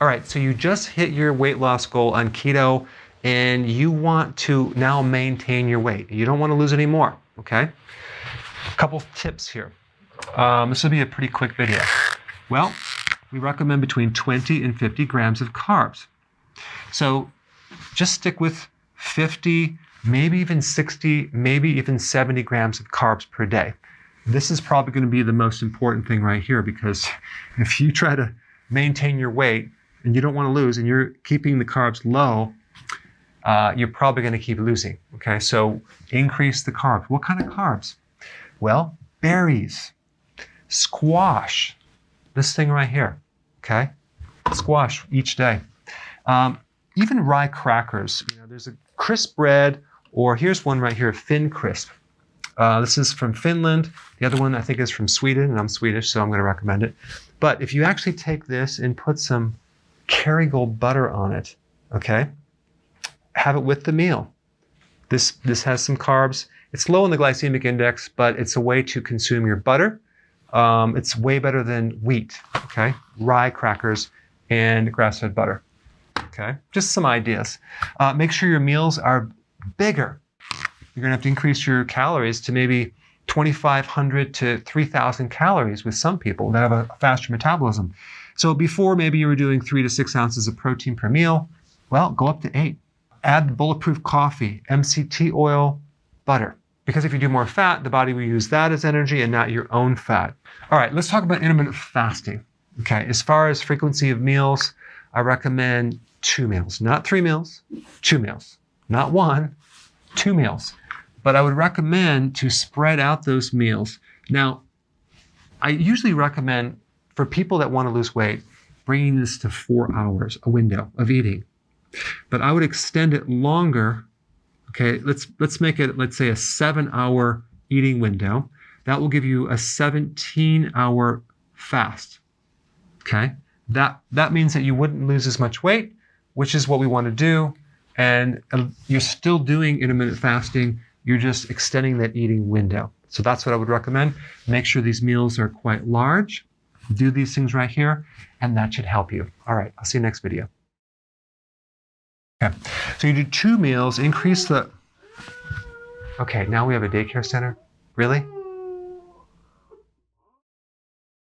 All right, so you just hit your weight loss goal on keto and you want to now maintain your weight. You don't want to lose any more, okay? A couple tips here. This will be a pretty quick video. Well, we recommend between 20 and 50 grams of carbs. So just stick with 50, maybe even 60, maybe even 70 grams of carbs per day. This is probably going to be the most important thing right here, because if you try to maintain your weight and you don't want to lose and you're keeping the carbs low, you're probably going to keep losing. Okay, so increase the carbs. What kind of carbs? Well, berries, squash, this thing right here. Okay, squash each day. Even rye crackers. You know, there's a crisp bread, or here's one right here, Thin Crisp. This is from Finland. The other one I think is from Sweden, and I'm Swedish, so I'm going to recommend it. But if you actually take this and put some Kerrygold butter on it, okay, have it with the meal. This has some carbs. It's low in the glycemic index, but it's a way to consume your butter. It's way better than wheat, okay? Rye crackers and grass-fed butter, okay? Just some ideas. Make sure your meals are bigger. You're gonna have to increase your calories to maybe 2,500 to 3,000 calories with some people that have a faster metabolism. So before, maybe you were doing 3 to 6 ounces of protein per meal. Well, go up to 8. Add bulletproof coffee, MCT oil, butter. Because if you do more fat, the body will use that as energy and not your own fat. All right, let's talk about intermittent fasting. Okay, as far as frequency of meals, I recommend 2 meals, not 3 meals, 2 meals, not 1, 2 meals. But I would recommend to spread out those meals. Now, I usually recommend for people that want to lose weight, bringing this to 4 hours, a window of eating. But I would extend it longer. Okay, let's make it, let's say, a 7-hour eating window. That will give you a 17-hour fast. Okay, that means that you wouldn't lose as much weight, which is what we want to do. And you're still doing intermittent fasting. You're just extending that eating window. So that's what I would recommend. Make sure these meals are quite large. Do these things right here, and that should help you. All right, I'll see you next video. Okay, so you do 2 meals, increase the... Okay, now we have a daycare center? Really?